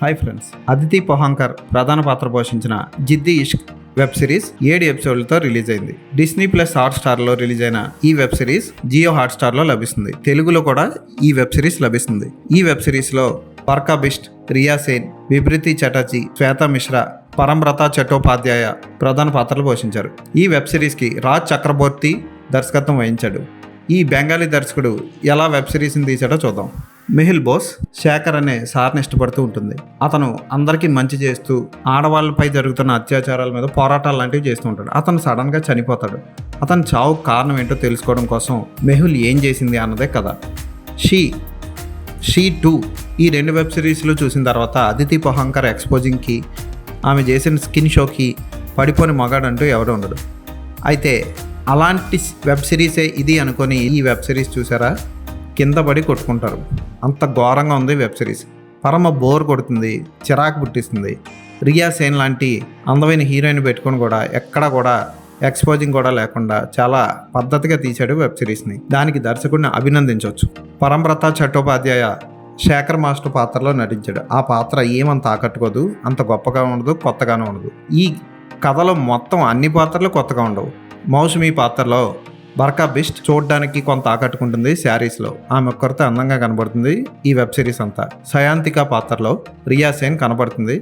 Hi friends, Aditi పోహంకర్ ప్రధాన పాత్ర పోషించిన జిద్ది ఇష్క్ వెబ్ సిరీస్ 7 ఎపిసోడ్లతో రిలీజ్ అయింది. డిస్నీ ప్లస్ హాట్స్టార్లో రిలీజ్ అయిన ఈ వెబ్ సిరీస్ జియో హాట్స్టార్లో లభిస్తుంది. తెలుగులో కూడా ఈ వెబ్ సిరీస్ లభిస్తుంది. ఈ వెబ్ సిరీస్లో బర్కా బిస్ట్, రియా సేన్, విభృతి చటర్జీ, శ్వేతా మిశ్రా, పరంబ్రత చట్టోపాధ్యాయ ప్రధాన పాత్రలు పోషించారు. ఈ వెబ్ సిరీస్కి రాజ్ చక్రబోర్తి దర్శకత్వం వహించాడు. ఈ బెంగాలీ దర్శకుడు ఎలా వెబ్ సిరీస్ని తీశాడో చూద్దాం. మెహుల్ బోస్ శేఖర్ అనే సార్ని ఇష్టపడుతూ ఉంటుంది. అతను అందరికీ మంచి చేస్తూ ఆడవాళ్ళపై జరుగుతున్న అత్యాచారాల మీద పోరాటాలు లాంటివి చేస్తూ ఉంటాడు. అతను సడన్గా చనిపోతాడు. అతని చావుకు కారణం ఏంటో తెలుసుకోవడం కోసం మెహుల్ ఏం చేసింది అన్నదే కథ. షీ 2 ఈ 2 వెబ్ సిరీస్లు చూసిన తర్వాత అదితి పోహంకర్ ఎక్స్పోజింగ్కి, ఆమె చేసిన స్కిన్ షోకి పడిపోని మగాడంటూ ఎవరు ఉండడు. అయితే అలాంటి వెబ్ సిరీసే ఇది అనుకొని ఈ వెబ్ సిరీస్ చూసారా, కింద పడి కొట్టుకుంటారు. అంత ఘోరంగా ఉంది వెబ్ సిరీస్. పరమ బోర్ కొడుతుంది, చిరాకు పుట్టిస్తుంది. రియా సేన్ లాంటి అందమైన హీరోయిన్ పెట్టుకొని కూడా ఎక్కడ కూడా ఎక్స్పోజింగ్ కూడా లేకుండా చాలా పద్ధతిగా తీశాడు వెబ్ సిరీస్ని. దానికి దర్శకుడిని అభినందించవచ్చు. పరంబ్రత చట్టోపాధ్యాయ శేఖర్ మాస్టర్ పాత్రలో నటించాడు. ఆ పాత్ర ఏమంత ఆకట్టుకోదు, అంత గొప్పగా ఉండదు, కొత్తగానే ఉండదు. ఈ కథలో మొత్తం అన్ని పాత్రలు కొత్తగా ఉండవు. మౌసుమి పాత్రలో బర్కా బిస్ట్ చూడడానికి కొంత ఆకట్టుకుంటుంది. శారీస్లో ఆమె ఒక్కరితో అందంగా కనబడుతుంది. ఈ వెబ్ సిరీస్ అంతా సయాంతిక పాత్రలో రియా సేన్ కనబడుతుంది.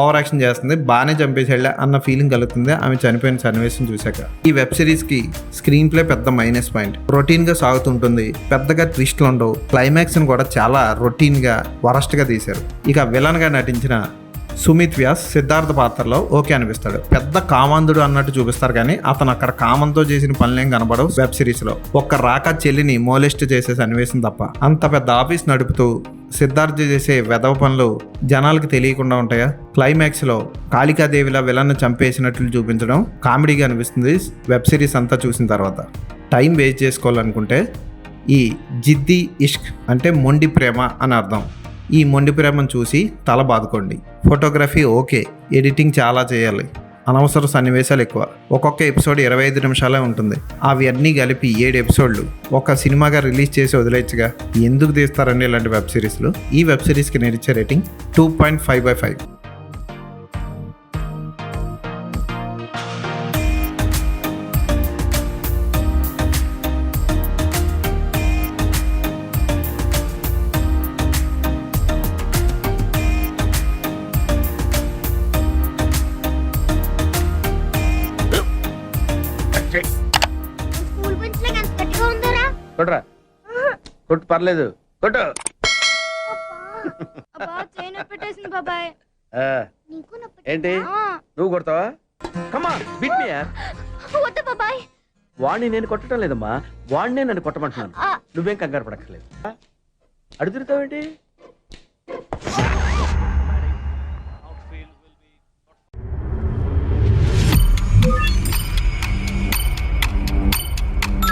ఓవర్ యాక్షన్ చేస్తుంది, బాగానే చంపేసేళ్ళ అన్న ఫీలింగ్ కలుగుతుంది ఆమె చనిపోయిన సన్నివేశం చూశాక. ఈ వెబ్ సిరీస్కి స్క్రీన్ ప్లే పెద్ద మైనస్ పాయింట్. రొటీన్గా సాగుతుంటుంది, పెద్దగా ట్విస్ట్లు ఉండవు. క్లైమాక్స్ని కూడా చాలా రొటీన్గా వరస్ట్గా తీశారు. ఇక విలన్గా నటించిన సుమిత్ వ్యాస్ సిద్ధార్థ పాత్రలో ఓకే అనిపిస్తాడు. పెద్ద కామందుడు అన్నట్టు చూపిస్తారు కానీ అతను అక్కడ కామంతో చేసిన పనులేం కనబడవు వెబ్ సిరీస్లో. ఒక్క రాక చెల్లిని మోలెస్ట్ చేసే సన్నివేశం తప్ప. అంత పెద్ద ఆఫీస్ నడుపుతూ సిద్ధార్థ్ చేసే వెధవ పనులు జనాలకు తెలియకుండా ఉంటాయా? క్లైమాక్స్లో కాళికాదేవిలా విలన్ను చంపేసినట్లు చూపించడం కామెడీగా అనిపిస్తుంది వెబ్ సిరీస్ అంతా చూసిన తర్వాత. టైం వేస్ట్ చేసుకోవాలనుకుంటే ఈ జిద్ది ఇష్క్ అంటే మొండి ప్రేమ అని అర్థం. ఈ మొండి ప్రేమను చూసి తల బాదుకోండి. ఫోటోగ్రఫీ ఓకే, ఎడిటింగ్ చాలా చేయాలి, అనవసర సన్నివేశాలు ఎక్కువ. ఒక్కొక్క ఎపిసోడ్ 25 నిమిషాలే ఉంటుంది. అవి అన్నీ కలిపి 7 ఎపిసోడ్లు ఒక సినిమాగా రిలీజ్ చేసి వదిలేయచ్చుగా. ఎందుకు తీస్తారండి ఇలాంటి వెబ్ సిరీస్లు? ఈ వెబ్ సిరీస్కి నేను ఇచ్చే రేటింగ్ 2.5/5. కొట్రా, కొట్టు, పర్లేదు, కొట్టు. ఏంటి నువ్వు కొడతావా? కమా బీట్ మీ యార్. వాణ్ణి నేను కొట్టడం లేదమ్మా, వాణ్ణే నన్ను కొట్టమంటున్నాను. నువ్వేం కంగారు పడక్కర్లేదు. అడుగుతావేంటి?